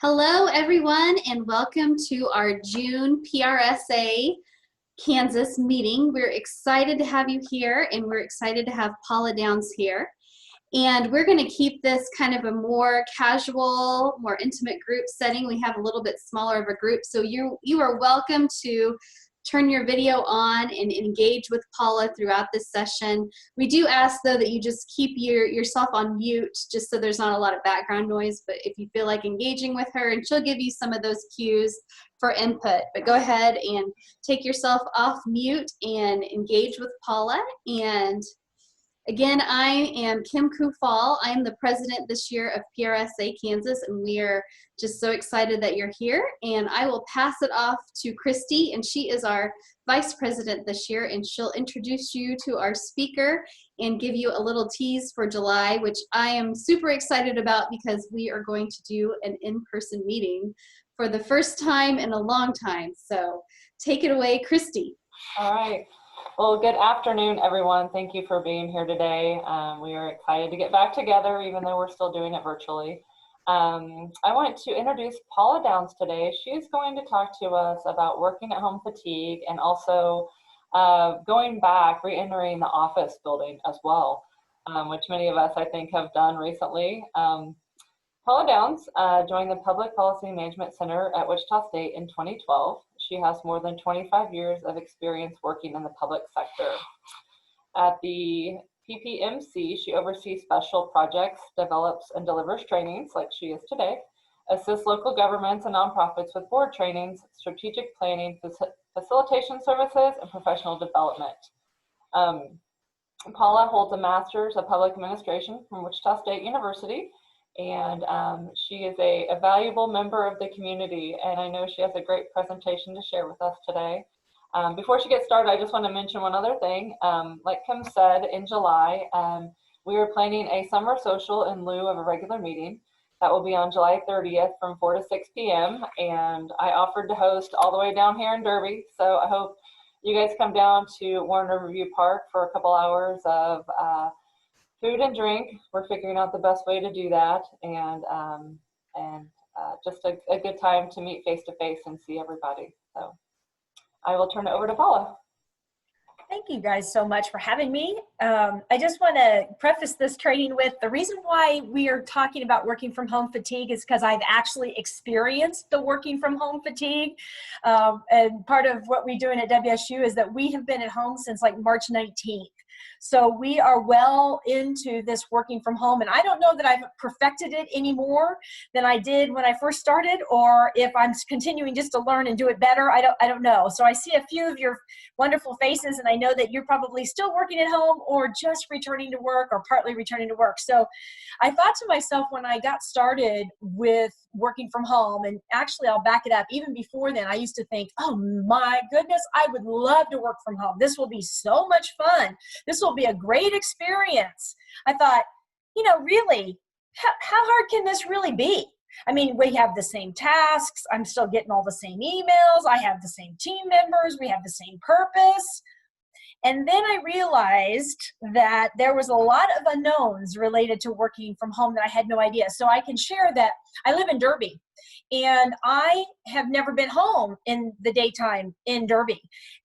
Hello, everyone, and welcome to our June PRSA Kansas meeting. We're excited to have you here, and we're excited to have Paula Downs here. And we're going to keep this kind of a more casual, more intimate group setting. We have a little bit smaller of a group, so you are welcome to turn your video on and engage with Paula throughout this session. We do ask, though, that you just keep yourself on mute just so there's not a lot of background noise, but if you feel like engaging with her, and she'll give you some of those cues for input. But go ahead and take yourself off mute and engage with Paula. And again, I am Kim Kufal. I am the president this year of PRSA Kansas, and we are just so excited that you're here. And I will pass it off to Christy, and she is our vice president this year, and she'll introduce you to our speaker and give you a little tease for July, which I am super excited about because we are going to do an in-person meeting for the first time in a long time. So take it away, Christy. All right. Well, good afternoon, everyone. Thank you for being here today. We are excited to get back together, even though we're still doing it virtually. I want to introduce Paula Downs today. She's going to talk to us about working at home fatigue and also going back, re-entering the office building as well, which many of us, I think, have done recently. Paula Downs joined the Public Policy Management Center at Wichita State in 2012. She has more than 25 years of experience working in the public sector. At the PPMC, she oversees special projects, develops and delivers trainings like she is today, assists local governments and nonprofits with board trainings, strategic planning, facilitation services, and professional development. Paula holds a master's of public administration from Wichita State University, and she is a valuable member of the community, and I know she has a great presentation to share with us today. Before she gets started, I just want to mention one other thing. Like Kim said, in July, we are planning a summer social in lieu of a regular meeting. That will be on July 30th from 4 to 6 p.m. And I offered to host all the way down here in Derby, so I hope you guys come down to Warren Riverview Park for a couple hours of food and drink. We're figuring out the best way to do that, and just a good time to meet face to face and see everybody. So I will turn it over to Paula. Thank you guys so much for having me. I just want to preface this training with the reason why we are talking about working from home fatigue is because I've actually experienced the working from home fatigue. And part of what we're doing at WSU is that we have been at home since like March 19th. So we are well into this working from home, and I don't know that I've perfected it any more than I did when I first started, or if I'm continuing just to learn and do it better. I don't know. So I see a few of your wonderful faces, and I know that you're probably still working at home or just returning to work or partly returning to work. So I thought to myself when I got started with working from home, and actually I'll back it up, even before then, I used to think, oh my goodness, I would love to work from home. This will be so much fun. This will be a great experience. I thought, you know, really, how hard can this really be? I mean, we have the same tasks. I'm still getting all the same emails. I have the same team members. We have the same purpose. And then I realized that there was a lot of unknowns related to working from home that I had no idea. So I can share that I live in Derby, and I have never been home in the daytime in Derby.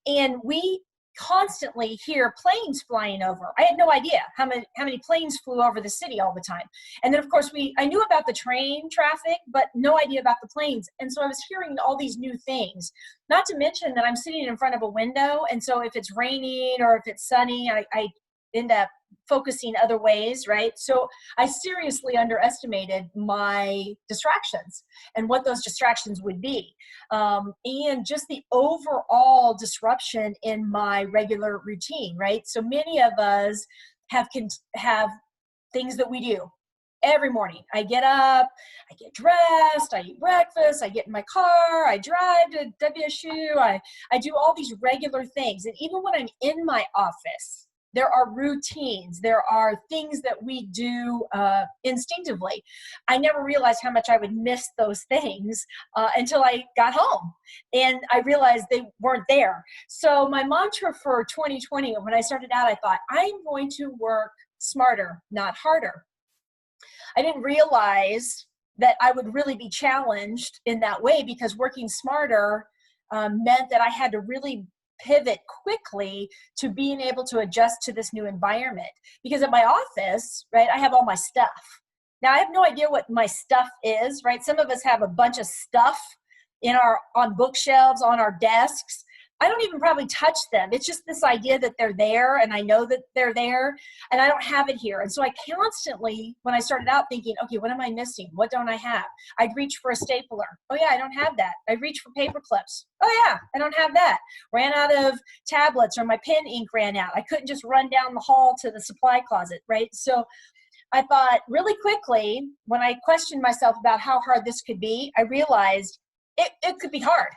And we constantly hear planes flying over. I had no idea how many planes flew over the city all the time. And then of course I knew about the train traffic, but no idea about the planes. And so I was hearing all these new things, not to mention that I'm sitting in front of a window. And so if it's raining or if it's sunny, I end up focusing other ways, right? So I seriously underestimated my distractions and what those distractions would be. And just the overall disruption in my regular routine, right? So many of us have things that we do every morning. I get up, I get dressed, I eat breakfast, I get in my car, I drive to WSU, I do all these regular things. And even when I'm in my office, there are routines, there are things that we do instinctively. I never realized how much I would miss those things until I got home and I realized they weren't there. So my mantra for 2020, when I started out, I thought, I'm going to work smarter, not harder. I didn't realize that I would really be challenged in that way, because working smarter meant that I had to really pivot quickly to being able to adjust to this new environment. Because at my office, right, I have all my stuff. Now, I have no idea what my stuff is, right? Some of us have a bunch of stuff on bookshelves, on our desks. I don't even probably touch them. It's just this idea that they're there, and I know that they're there, and I don't have it here. And so I constantly, when I started out, thinking, okay, what am I missing? What don't I have? I'd reach for a stapler. Oh yeah, I don't have that. I'd reach for paper clips. Oh yeah, I don't have that. Ran out of tablets, or my pen ink ran out. I couldn't just run down the hall to the supply closet, right? So I thought really quickly, when I questioned myself about how hard this could be, I realized it could be hard.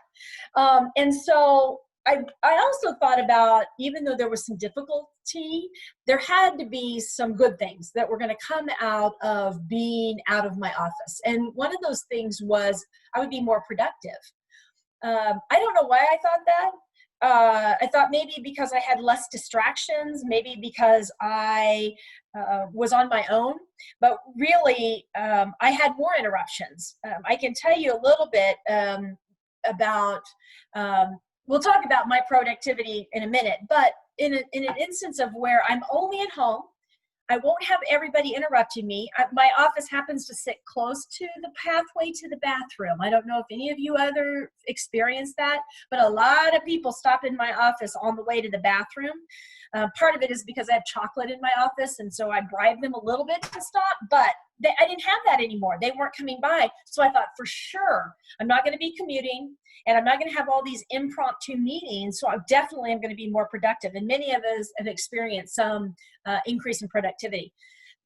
And so I also thought about, even though there was some difficulty, there had to be some good things that were going to come out of being out of my office. And one of those things was I would be more productive. I don't know why I thought that. I thought maybe because I had less distractions, maybe because I was on my own, but really I had more interruptions. I can tell you a little bit about, we'll talk about my productivity in a minute, but in an instance of where I'm only at home, I won't have everybody interrupting me. My office happens to sit close to the pathway to the bathroom. I don't know if any of you other experience that, but a lot of people stop in my office on the way to the bathroom. Part of it is because I have chocolate in my office, and so I bribe them a little bit to stop, but I didn't have that anymore. They weren't coming by. So I thought, for sure, I'm not going to be commuting, and I'm not going to have all these impromptu meetings, so I definitely am going to be more productive. And many of us have experienced some increase in productivity.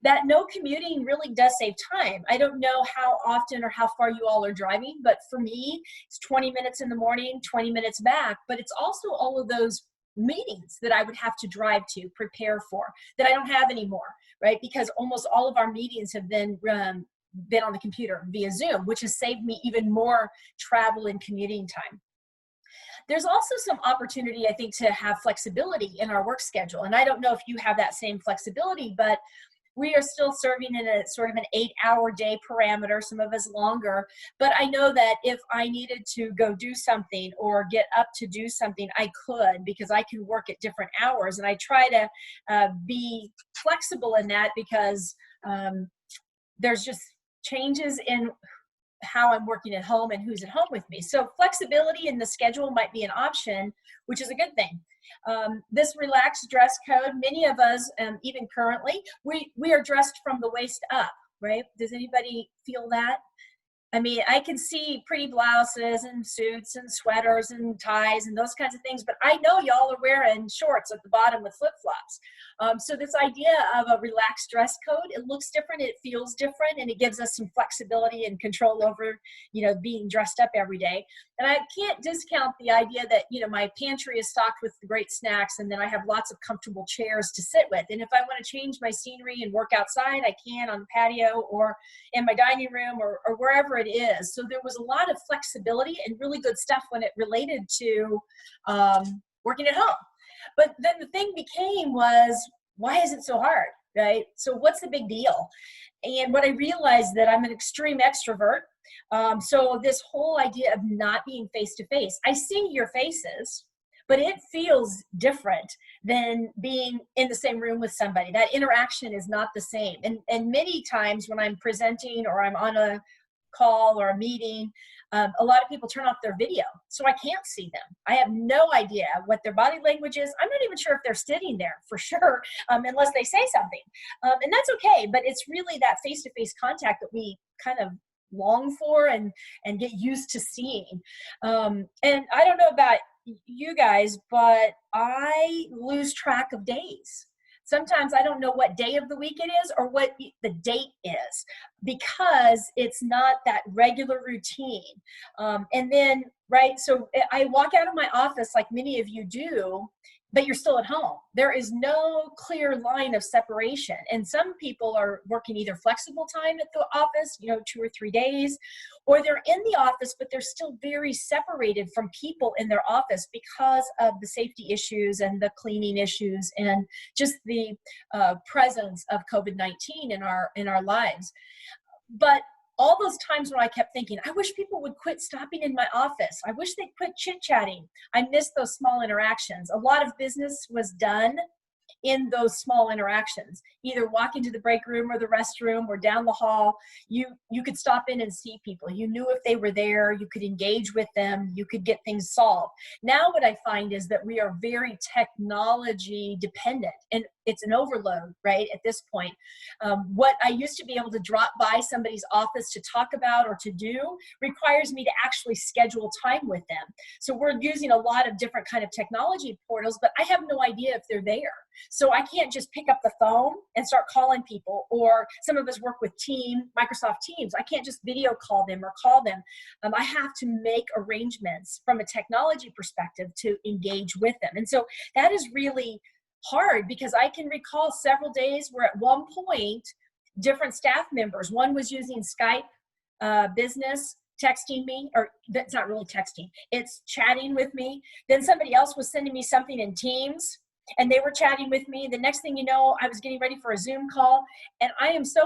That no commuting really does save time. I don't know how often or how far you all are driving, but for me, it's 20 minutes in the morning, 20 minutes back, but it's also all of those meetings that I would have to drive to prepare for that I don't have anymore, right? Because almost all of our meetings have been on the computer via Zoom, which has saved me even more travel and commuting time. There's also some opportunity, I think, to have flexibility in our work schedule. And I don't know if you have that same flexibility, but we are still serving in a sort of an 8-hour day parameter, some of us longer. But I know that if I needed to go do something or get up to do something, I could, because I can work at different hours. And I try to be flexible in that, because there's just changes in how I'm working at home and who's at home with me. So flexibility in the schedule might be an option, which is a good thing. This relaxed dress code, many of us, even currently, we are dressed from the waist up, right? Does anybody feel that? I mean, I can see pretty blouses and suits and sweaters and ties and those kinds of things, but I know y'all are wearing shorts at the bottom with flip-flops. So this idea of a relaxed dress code, it looks different, it feels different, and it gives us some flexibility and control over, being dressed up every day. And I can't discount the idea that, my pantry is stocked with great snacks, and then I have lots of comfortable chairs to sit with. And if I want to change my scenery and work outside, I can on the patio or in my dining room or wherever it is. So there was a lot of flexibility and really good stuff when it related to working at home. But then the thing was, why is it so hard, right? So what's the big deal? And what I realized, that I'm an extreme extrovert. So this whole idea of not being face-to-face, I see your faces, but it feels different than being in the same room with somebody. That interaction is not the same. And many times when I'm presenting or I'm on a call or a meeting, a lot of people turn off their video, so I can't see them. I have no idea what their body language is. I'm not even sure if they're sitting there for sure, unless they say something. And that's okay, but it's really that face-to-face contact that we kind of long for and get used to seeing. And I don't know about you guys, but I lose track of days. Sometimes I don't know what day of the week it is or what the date is, because it's not that regular routine. And then, right, so I walk out of my office like many of you do, but you're still at home. There is no clear line of separation. And some people are working either flexible time at the office, 2 or 3 days, or they're in the office, but they're still very separated from people in their office because of the safety issues and the cleaning issues and just the presence of COVID-19 in our lives. But all those times when I kept thinking, I wish people would quit stopping in my office. I wish they'd quit chit-chatting. I missed those small interactions. A lot of business was done in those small interactions, either walking to the break room or the restroom or down the hall. You could stop in and see people. You knew if they were there, you could engage with them, you could get things solved. Now what I find is that we are very technology dependent, and it's an overload, right, at this point. What I used to be able to drop by somebody's office to talk about or to do requires me to actually schedule time with them. So we're using a lot of different kind of technology portals, but I have no idea if they're there. So I can't just pick up the phone and start calling people, or some of us work with Microsoft Teams. I can't just video call them or call them. I have to make arrangements from a technology perspective to engage with them. And so that is really hard, because I can recall several days where at one point, different staff members, one was using Skype Business, texting me, or that's not really texting, it's chatting with me. Then somebody else was sending me something in Teams, and they were chatting with me. The next thing you know, I was getting ready for a Zoom call, and I am so,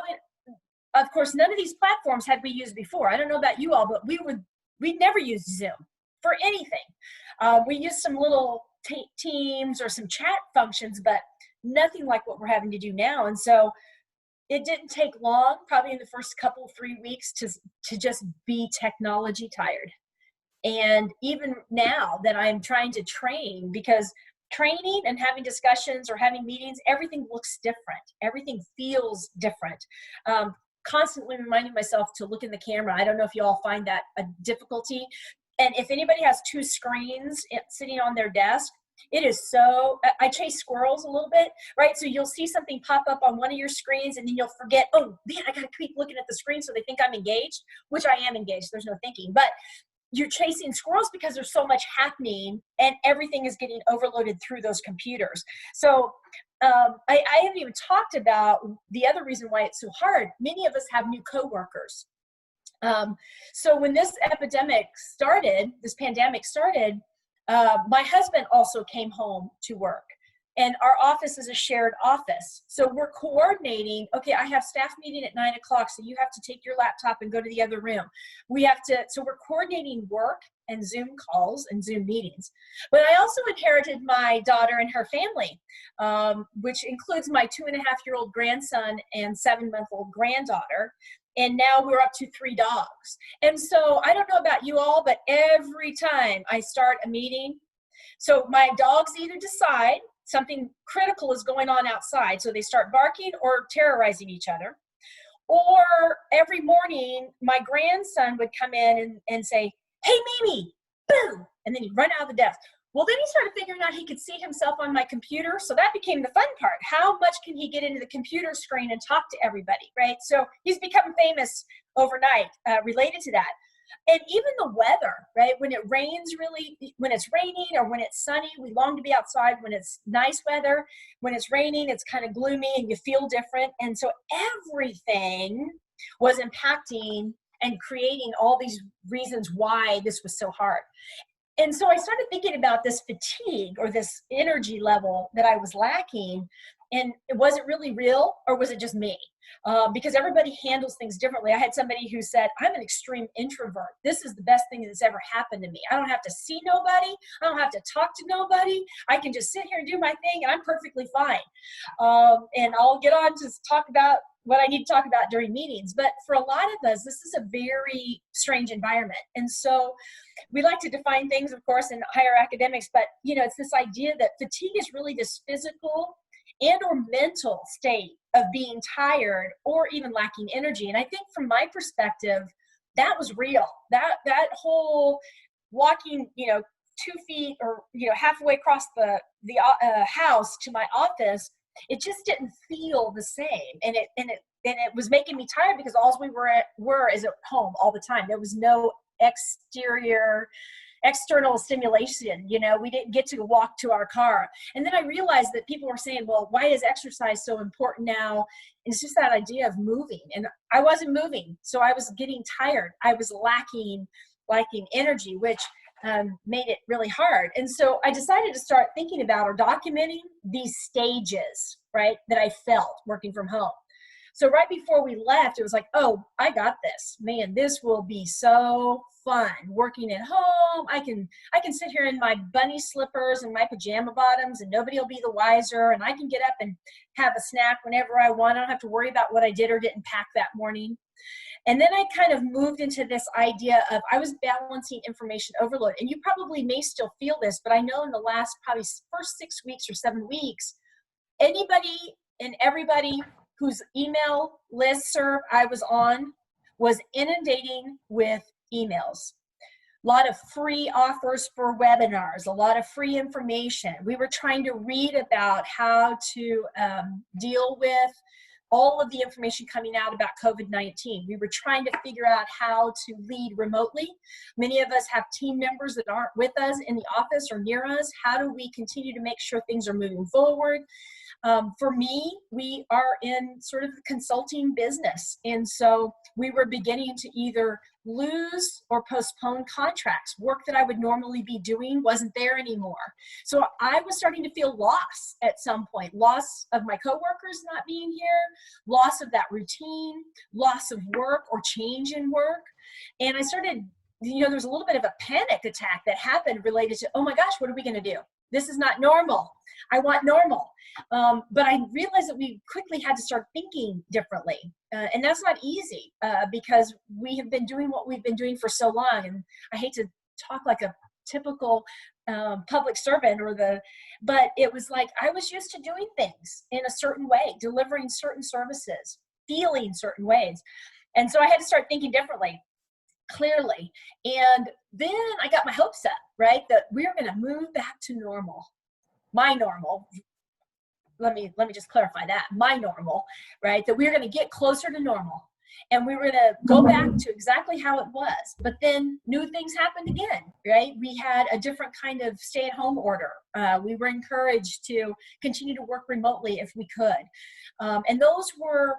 of course, none of these platforms had we used before. I don't know about you all, but we never used Zoom for anything. We used some little Teams or some chat functions, but nothing like what we're having to do now. And so it didn't take long, probably in the first 3 weeks, to just be technology tired. And even now that I'm trying to train, because training and having discussions or having meetings, everything looks different. Everything feels different. Constantly reminding myself to look in the camera. I don't know if you all find that a difficulty. And if anybody has 2 screens sitting on their desk, it is so, I chase squirrels a little bit, right? So you'll see something pop up on one of your screens, and then you'll forget, oh man, I gotta keep looking at the screen so they think I'm engaged, which I am engaged, there's no thinking. But you're chasing squirrels because there's so much happening and everything is getting overloaded through those computers. So I haven't even talked about the other reason why it's so hard. Many of us have new coworkers. So when this pandemic started, my husband also came home to work, and our office is a shared office. So we're coordinating, okay, I have staff meeting at 9 o'clock, so you have to take your laptop and go to the other room. So we're coordinating work and Zoom calls and Zoom meetings. But I also inherited my daughter and her family, which includes my 2.5-year-old grandson and 7-month-old granddaughter. And now we're up to 3 dogs. And so I don't know about you all, but every time I start a meeting, so my dogs either decide something critical is going on outside, so they start barking or terrorizing each other. Or every morning, my grandson would come in and say, hey, Mimi, boom, and then he'd run out of the desk. Well, then he started figuring out he could see himself on my computer, so that became the fun part. How much can he get into the computer screen and talk to everybody, right? So he's become famous overnight related to that. And even the weather, right? When it's raining or when it's sunny, we long to be outside. When it's nice weather, when it's raining, it's kind of gloomy and you feel different. And so everything was impacting and creating all these reasons why this was so hard. And so I started thinking about this fatigue or this energy level that I was lacking. And was it really real, or was it just me? Because everybody handles things differently. I had somebody who said, I'm an extreme introvert. This is the best thing that's ever happened to me. I don't have to see nobody. I don't have to talk to nobody. I can just sit here and do my thing, and I'm perfectly fine. And I'll get on to talk about what I need to talk about during meetings. But for a lot of us, this is a very strange environment. And so we like to define things, of course, in higher academics, but it's this idea that fatigue is really this physical and or mental state of being tired or even lacking energy. And I think from my perspective, that was real. That whole walking, 2 feet or halfway across the house to my office, it just didn't feel the same. And it was making me tired because all we were is at home all the time. There was no exterior external stimulation. You know, we didn't get to walk to our car. And then I realized that people were saying, well, why is exercise so important now? And it's just that idea of moving. And I wasn't moving. So I was getting tired. I was lacking energy, which made it really hard. And so I decided to start thinking about or documenting these stages, right, that I felt working from home. So right before we left, it was like, oh, I got this. Man, this will be so fun working at home. I can sit here in my bunny slippers and my pajama bottoms and nobody will be the wiser. And I can get up and have a snack whenever I want. I don't have to worry about what I did or didn't pack that morning. And then I kind of moved into this idea of I was balancing information overload. And you probably may still feel this, but I know in the last probably first 6 weeks or 7 weeks, anybody and everybody whose email listserv I was on was inundating with emails. A lot of free offers for webinars, a lot of free information. We were trying to read about how to deal with all of the information coming out about COVID-19. We were trying to figure out how to lead remotely. Many of us have team members that aren't with us in the office or near us. How do we continue to make sure things are moving forward? For me, we are in sort of the consulting business. And so we were beginning to either lose or postpone contracts. Work that I would normally be doing wasn't there anymore. So I was starting to feel loss at some point. Loss of my coworkers not being here, loss of that routine, loss of work or change in work. And I started, you know, there was a little bit of a panic attack that happened related to, oh my gosh, what are we going to do? This is not normal. I want normal. But I realized that we quickly had to start thinking differently. And that's not easy because we have been doing what we've been doing for so long. And I hate to talk like a typical public servant but it was like I was used to doing things in a certain way, delivering certain services, feeling certain ways. And so I had to start thinking differently, clearly. And then I got my hopes up, right? That we're going to move back to normal. My normal. Let me just clarify that. My normal, right? That we're going to get closer to normal. And we were going to go back to exactly how it was. But then new things happened again, right? We had a different kind of stay-at-home order. We were encouraged to continue to work remotely if we could. And those were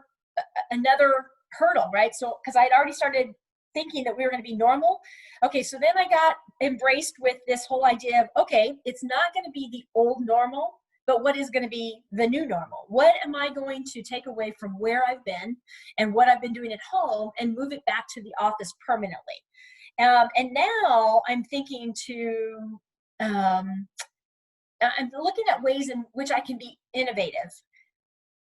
another hurdle, right? So, because I'd already started thinking that we were going to be normal. Okay, so then I got embraced with this whole idea of, okay, it's not going to be the old normal, but what is going to be the new normal? What am I going to take away from where I've been and what I've been doing at home and move it back to the office permanently? And now I'm thinking I'm looking at ways in which I can be innovative.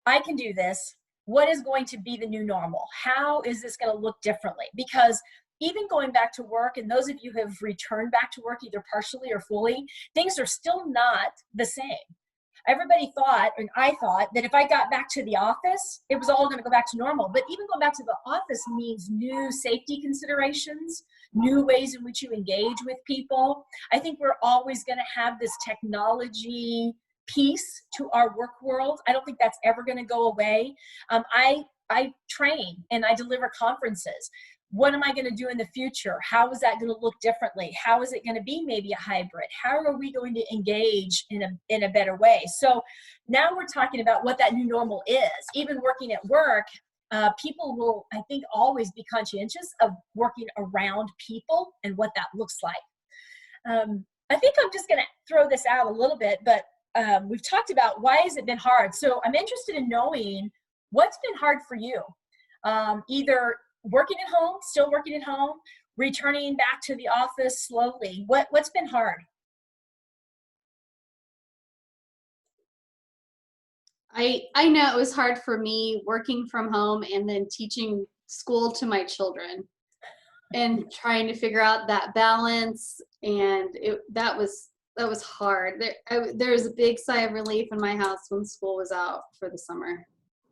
I can do this. What is going to be the new normal? How is this going to look differently? Because even going back to work, and those of you who have returned back to work either partially or fully, things are still not the same. Everybody thought, and I thought, that if I got back to the office, it was all going to go back to normal. But even going back to the office means new safety considerations, new ways in which you engage with people. I think we're always going to have this technology piece to our work world. I don't think that's ever going to go away. I train and I deliver conferences. What am I going to do in the future? How is that going to look differently? How is it going to be maybe a hybrid? How are we going to engage in a better way? So now we're talking about what that new normal is. Even working at work, people will, I think, always be conscientious of working around people and what that looks like. I think I'm just going to throw this out a little bit, but we've talked about why has it been hard. So I'm interested in knowing what's been hard for you. Either working at home, still working at home, returning back to the office slowly. What's been hard? I know it was hard for me working from home and then teaching school to my children and trying to figure out that balance. And that was hard. There was a big sigh of relief in my house when school was out for the summer.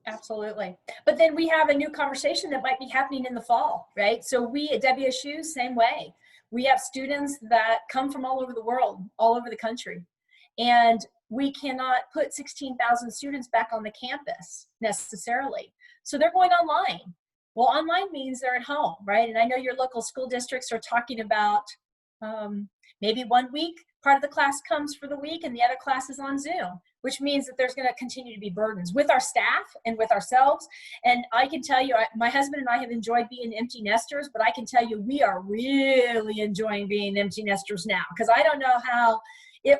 Absolutely. But then we have a new conversation that might be happening in the fall, right? So we at WSU, same way. We have students that come from all over the world, all over the country. And we cannot put 16,000 students back on the campus necessarily. So they're going online. Well, online means they're at home, right? And I know your local school districts are talking about Maybe 1 week, part of the class comes for the week and the other class is on Zoom, which means that there's going to continue to be burdens with our staff and with ourselves. And I can tell you, my husband and I have enjoyed being empty nesters, but I can tell you we are really enjoying being empty nesters now, because I don't know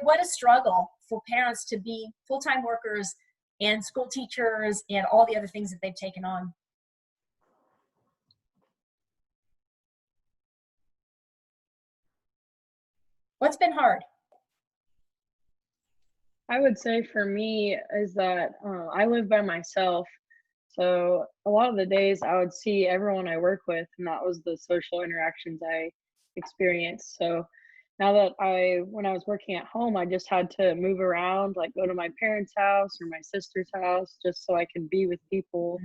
what a struggle for parents to be full-time workers and school teachers and all the other things that they've taken on. What's been hard? I would say for me is that I live by myself. So a lot of the days I would see everyone I work with, and that was the social interactions I experienced. So now that when I was working at home, I just had to move around, like go to my parents' house or my sister's house, just so I could be with people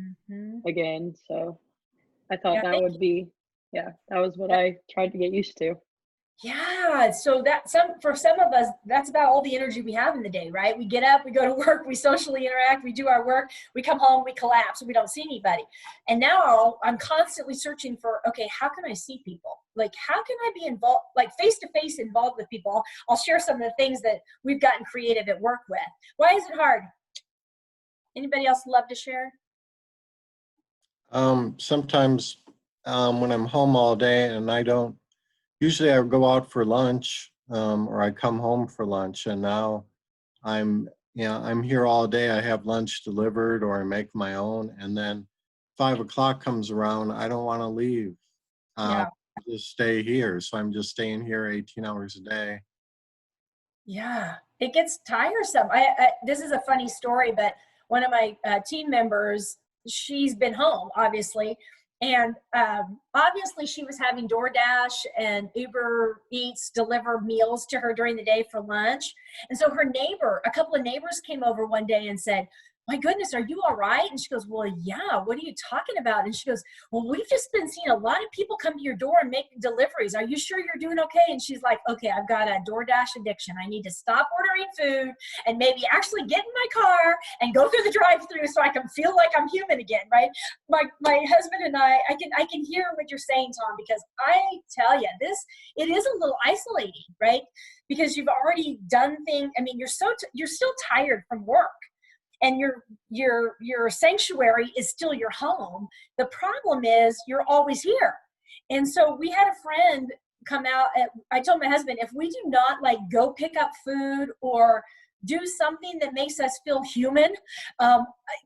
again. So I thought that would be, that was what I tried to get used to. Yeah, so for some of us, that's about all the energy we have in the day, right? We get up, we go to work, we socially interact, we do our work, we come home, we collapse, and we don't see anybody. And now I'm constantly searching for, okay, how can I see people? Like, how can I be involved, like face-to-face involved with people? I'll share some of the things that we've gotten creative at work with. Why is it hard? Anybody else love to share? Sometimes when I'm home all day and usually I go out for lunch or I come home for lunch, and now I'm here all day. I have lunch delivered or I make my own, and then 5 o'clock comes around. I don't want to leave. Just stay here. So I'm just staying here 18 hours a day. Yeah, it gets tiresome. This is a funny story, but one of my team members, she's been home, obviously. And obviously she was having DoorDash and Uber Eats deliver meals to her during the day for lunch. And so a couple of neighbors came over one day and said, "My goodness, are you all right?" And she goes, "Well, yeah, what are you talking about?" And she goes, "Well, we've just been seeing a lot of people come to your door and make deliveries. Are you sure you're doing okay?" And she's like, "Okay, I've got a DoorDash addiction. I need to stop ordering food and maybe actually get in my car and go through the drive-thru so I can feel like I'm human again," right? My husband and I can hear what you're saying, Tom, because I tell you, it is a little isolating, right? Because you've already done things. I mean, you're still tired from work. And your sanctuary is still your home. The problem is you're always here. And so we had a friend come out. I told my husband, if we do not like go pick up food or do something that makes us feel human,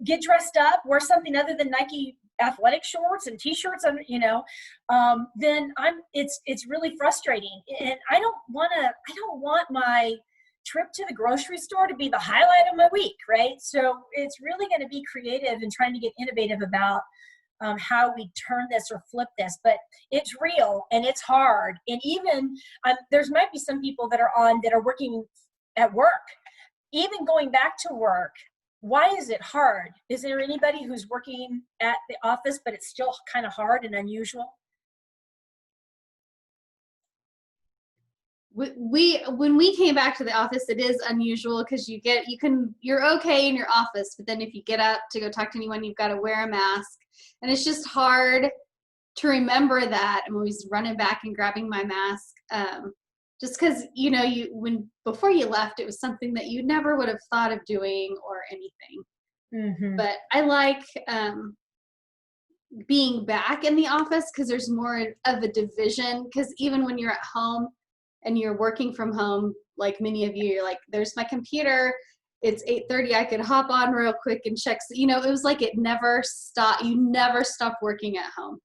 get dressed up, wear something other than Nike athletic shorts and t-shirts, then it's really frustrating. And I don't want my trip to the grocery store to be the highlight of my week, right? So it's really going to be creative and trying to get innovative about how we turn this or flip this. But it's real and it's hard. And even there's might be some people that are working at work, even going back to work. Why is it hard? Is there anybody who's working at the office, but it's still kind of hard and unusual? When we came back to the office, it is unusual because you're okay in your office, but then if you get up to go talk to anyone, you've got to wear a mask, and it's just hard to remember that. I'm always running back and grabbing my mask, just because before you left, it was something that you never would have thought of doing or anything. Mm-hmm. But I like being back in the office because there's more of a division. Because even when you're at home and you're working from home, like many of you, you're like, there's my computer, it's 8:30, I could hop on real quick and check. It was like it never stopped. You never stop working at home.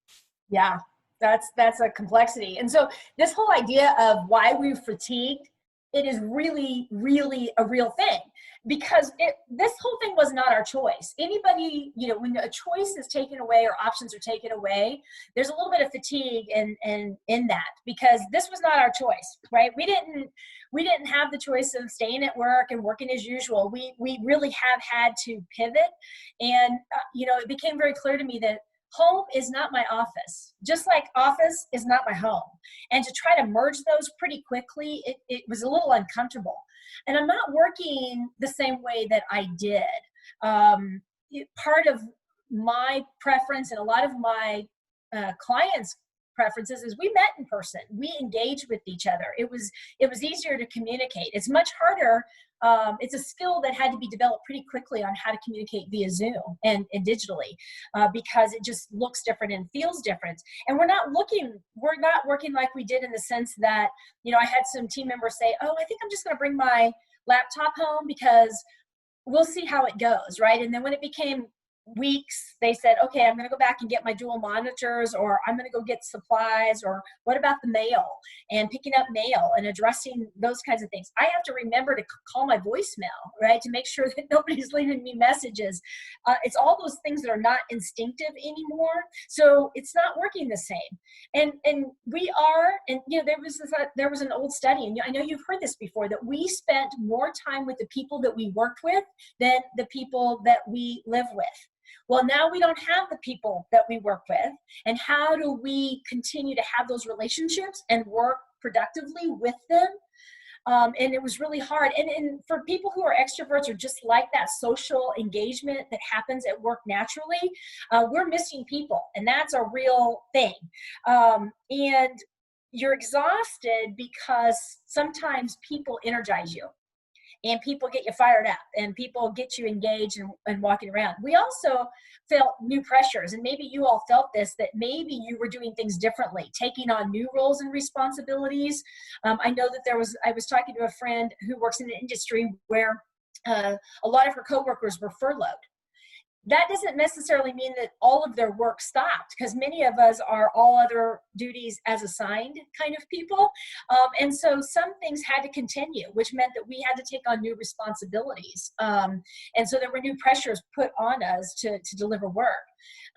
Yeah, that's a complexity. And so this whole idea of why we're fatigued, it is really, really a real thing, because this whole thing was not our choice. Anybody, when a choice is taken away or options are taken away, there's a little bit of fatigue in that, because this was not our choice, right? We didn't have the choice of staying at work and working as usual. We really have had to pivot. And, it became very clear to me that home is not my office, just like office is not my home. And to try to merge those pretty quickly, it was a little uncomfortable. And I'm not working the same way that I did. Part of my preference and a lot of my clients' preferences is we met in person. We engaged with each other. It was easier to communicate. It's much harder. It's a skill that had to be developed pretty quickly on how to communicate via Zoom and digitally, because it just looks different and feels different. And we're not working like we did in the sense that, you know, I had some team members say, oh, I think I'm just going to bring my laptop home because we'll see how it goes, right? And then when it became weeks, they said, okay, I'm going to go back and get my dual monitors, or I'm going to go get supplies, or what about the mail and picking up mail and addressing those kinds of things. I have to remember to call my voicemail, right, to make sure that nobody's leaving me messages. It's all those things that are not instinctive anymore, so it's not working the same. And we are, and you know, there was an old study, and I know you've heard this before, that we spent more time with the people that we worked with than the people that we live with. Well, now we don't have the people that we work with, and how do we continue to have those relationships and work productively with them? And it was really hard. And for people who are extroverts or just like that social engagement that happens at work naturally, we're missing people, and that's a real thing. And you're exhausted because sometimes people energize you, and people get you fired up, and people get you engaged and walking around. We also felt new pressures, and maybe you all felt this, that maybe you were doing things differently, taking on new roles and responsibilities. I know that I was talking to a friend who works in an industry where a lot of her coworkers were furloughed. That doesn't necessarily mean that all of their work stopped, because many of us are all other duties as assigned kind of people. And so some things had to continue, which meant that we had to take on new responsibilities. And so there were new pressures put on us to deliver work.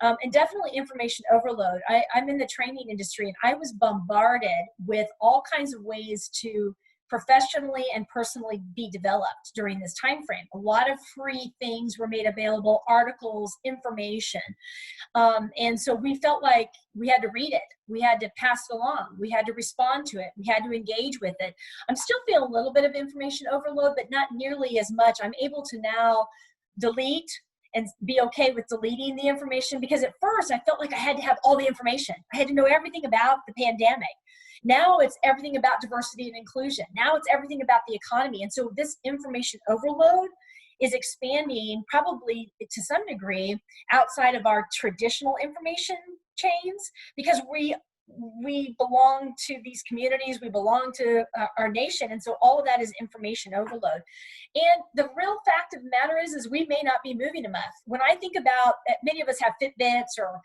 And definitely information overload. I'm in the training industry, and I was bombarded with all kinds of ways to professionally and personally be developed during this time frame. A lot of free things were made available, articles, information. And so we felt like we had to read it. We had to pass it along. We had to respond to it. We had to engage with it. I'm still feeling a little bit of information overload, but not nearly as much. I'm able to now delete and be okay with deleting the information, because at first I felt like I had to have all the information. I had to know everything about the pandemic. Now it's everything about diversity and inclusion. Now it's everything about the economy. And so this information overload is expanding, probably to some degree, outside of our traditional information chains, because we belong to these communities, we belong to our nation, and so all of that is information overload. And the real fact of the matter is we may not be moving enough. When I think about, many of us have Fitbits, or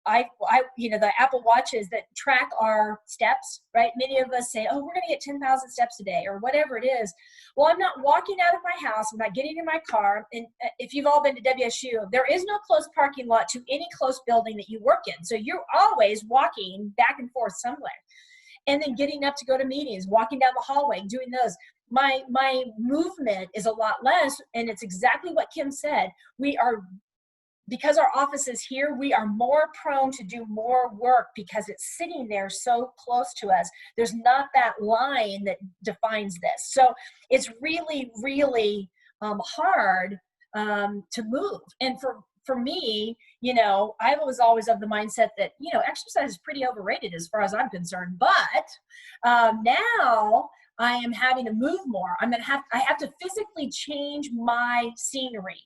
the Apple Watches that track our steps, right? Many of us say, oh, we're going to get 10,000 steps a day, or whatever it is. Well, I'm not walking out of my house. I'm not getting in my car. And if you've all been to WSU, there is no close parking lot to any close building that you work in. So you're always walking back and forth somewhere. And then getting up to go to meetings, walking down the hallway, doing those. My movement is a lot less. And it's exactly what Kim said. Because our office is here, we are more prone to do more work because it's sitting there so close to us. There's not that line that defines this. So it's really, really hard to move. And for me, I was always of the mindset that, exercise is pretty overrated as far as I'm concerned. But now I am having to move more. I have to physically change my scenery.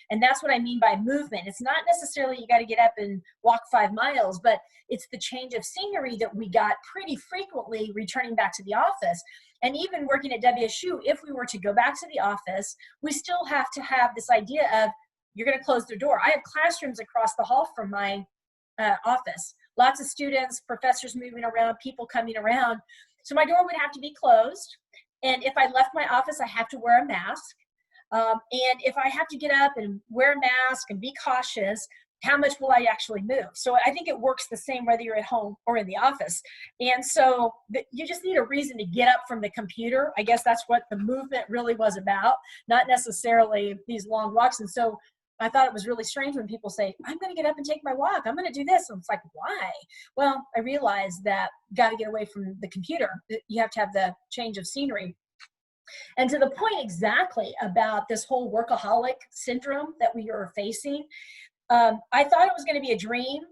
And that's what I mean by movement. It's not necessarily you got to get up and walk 5 miles, but it's the change of scenery that we got pretty frequently returning back to the office. And even working at WSU, if we were to go back to the office, we still have to have this idea of you're going to close the door. I have classrooms across the hall from my office. Lots of students, professors moving around, people coming around. So my door would have to be closed. And if I left my office, I have to wear a mask. And if I have to get up and wear a mask and be cautious, how much will I actually move? So I think it works the same whether you're at home or in the office. And so you just need a reason to get up from the computer. I guess that's what the movement really was about, not necessarily these long walks. And so I thought it was really strange when people say, I'm going to get up and take my walk. I'm going to do this. And it's like, why? Well, I realized that got to get away from the computer. You have to have the change of scenery. And to the point exactly about this whole workaholic syndrome that we are facing, I thought it was going to be a dream,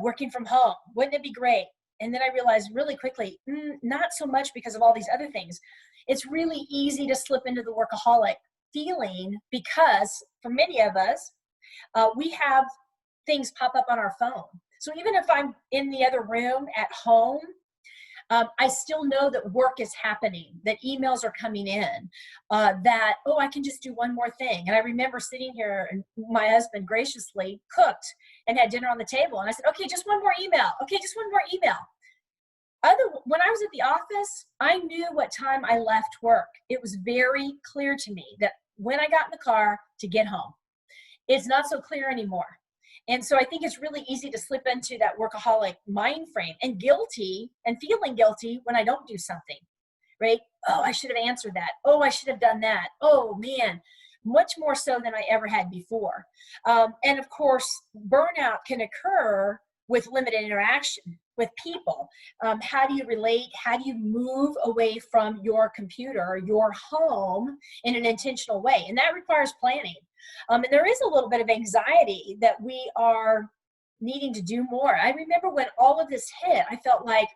working from home. Wouldn't it be great? And then I realized really quickly, not so much because of all these other things. It's really easy to slip into the workaholic feeling because for many of us, we have things pop up on our phone. So even if I'm in the other room at home, I still know that work is happening, that emails are coming in, that, oh, I can just do one more thing. And I remember sitting here and my husband graciously cooked and had dinner on the table. And I said, okay, just one more email. Okay, just one more email. When I was at the office, I knew what time I left work. It was very clear to me that when I got in the car to get home. It's not so clear anymore. And so I think it's really easy to slip into that workaholic mind frame and guilty and feeling guilty when I don't do something, right? Oh, I should have answered that. Oh, I should have done that. Oh man, much more so than I ever had before. And of course, burnout can occur with limited interaction with people. How do you relate? How do you move away from your computer or your home in an intentional way? And that requires planning. And there is a little bit of anxiety that we are needing to do more. I remember when all of this hit, I felt like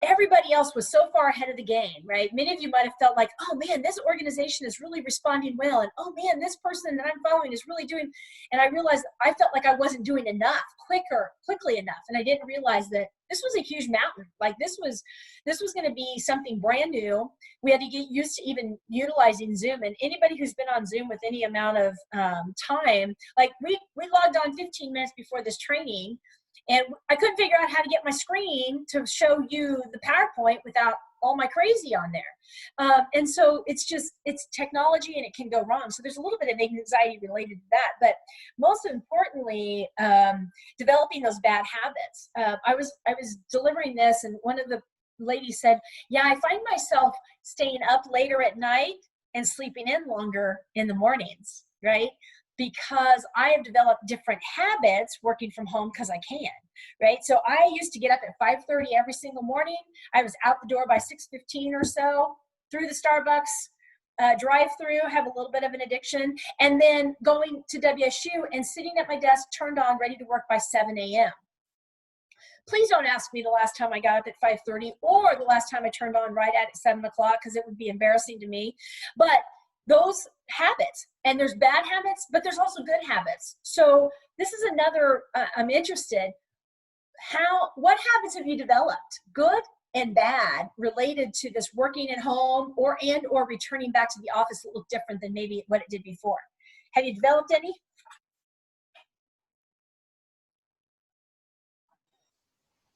everybody else was so far ahead of the game, right? Many of you might have felt like, oh man, this organization is really responding well. And oh man, this person that I'm following is really doing. And I realized I felt like I wasn't doing enough quickly enough. And I didn't realize that this was a huge mountain. Like this was going to be something brand new. We had to get used to even utilizing Zoom. And anybody who's been on Zoom with any amount of time, like we logged on 15 minutes before this training. And I couldn't figure out how to get my screen to show you the PowerPoint without all my crazy on there. And so it's technology and it can go wrong. So there's a little bit of anxiety related to that. But most importantly, developing those bad habits. I was delivering this and one of the ladies said, yeah, I find myself staying up later at night and sleeping in longer in the mornings, right? Because I have developed different habits working from home because I can, right? So I used to get up at 5:30 every single morning. I was out the door by 6:15 or so, through the Starbucks drive-through, have a little bit of an addiction, and then going to WSU and sitting at my desk, turned on, ready to work by 7 a.m. Please don't ask me the last time I got up at 5:30 or the last time I turned on right at 7 o'clock because it would be embarrassing to me. But those habits, and there's bad habits, but there's also good habits. So this is another, I'm interested, what habits have you developed, good and bad, related to this working at home or returning back to the office that look different than maybe what it did before? Have you developed any?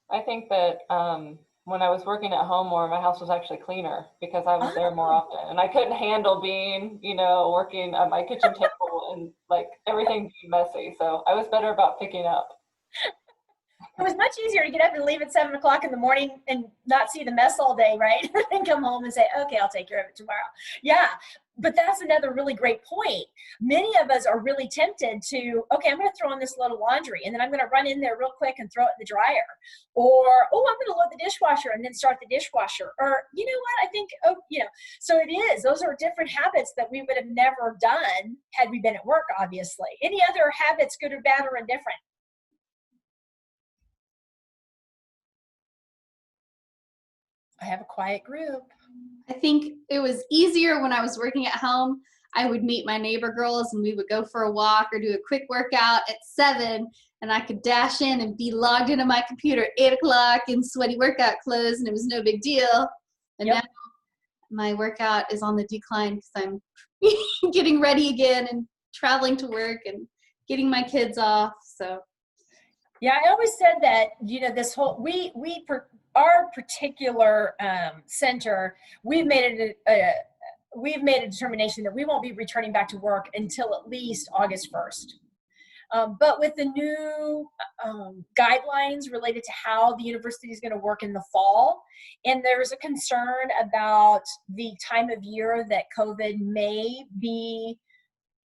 I think that when I was working at home more, my house was actually cleaner because I was there more often. And I couldn't handle being, working at my kitchen table and like everything being messy. So I was better about picking up. It was much easier to get up and leave at 7 o'clock in the morning and not see the mess all day, right? And come home and say, okay, I'll take care of it tomorrow. Yeah, but that's another really great point. Many of us are really tempted to, okay, I'm going to throw in this load of laundry and then I'm going to run in there real quick and throw it in the dryer. Or, oh, I'm going to load the dishwasher and then start the dishwasher. Or, you know what, I think, so it is. Those are different habits that we would have never done had we been at work, obviously. Any other habits, good or bad or indifferent? I have a quiet group. I think it was easier when I was working at home. I would meet my neighbor girls and we would go for a walk or do a quick workout at 7, and I could dash in and be logged into my computer at 8 o'clock in sweaty workout clothes, and it was no big deal. And now my workout is on the decline because I'm getting ready again and traveling to work and getting my kids off. So yeah, I always said that, this whole, our particular center, we've made a determination that we won't be returning back to work until at least August 1st. But with the new guidelines related to how the university is going to work in the fall, and there's a concern about the time of year that COVID may be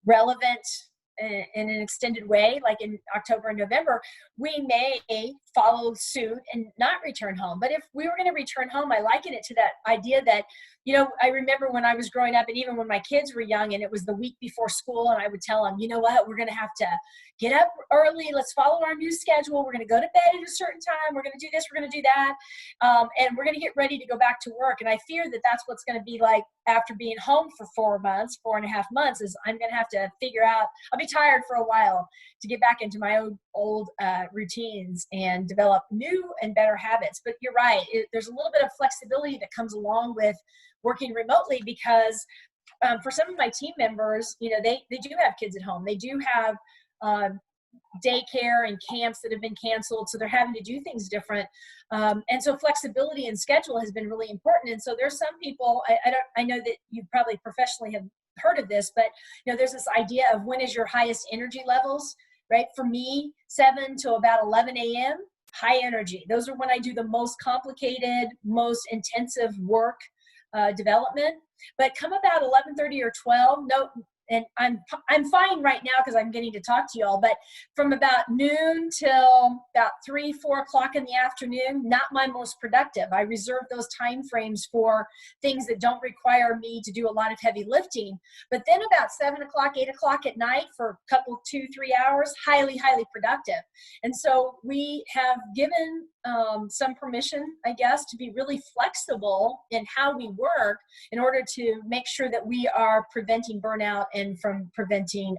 relevant in an extended way, like in October and November, we may follow suit and not return home. But if we were going to return home, I liken it to that idea that You know, I remember when I was growing up and even when my kids were young and it was the week before school and I would tell them, you know what, we're going to have to get up early. Let's follow our new schedule. We're going to go to bed at a certain time. We're going to do this. We're going to do that. And we're going to get ready to go back to work. And I fear that that's what's going to be like after being home for 4.5 months is I'm going to have to figure out, I'll be tired for a while to get back into my old routines and develop new and better habits. But you're right. There's a little bit of flexibility that comes along with working remotely because for some of my team members, you know, they do have kids at home. They do have daycare and camps that have been canceled. So they're having to do things different. And so flexibility and schedule has been really important. And so there's some people, I know that you probably professionally have heard of this, but you know, there's this idea of when is your highest energy levels, right? For me, 7 to about 11 a.m., high energy. Those are when I do the most complicated, most intensive work development. But come about 11:30 or 12, no, and I'm fine right now because I'm getting to talk to you all, but from about noon till about 3, 4 o'clock in the afternoon, not my most productive. I reserve those time frames for things that don't require me to do a lot of heavy lifting. But then about 7 o'clock, 8 o'clock at night for a couple, 2, 3 hours, highly, highly productive. And so we have given some permission, I guess, to be really flexible in how we work in order to make sure that we are preventing burnout and from preventing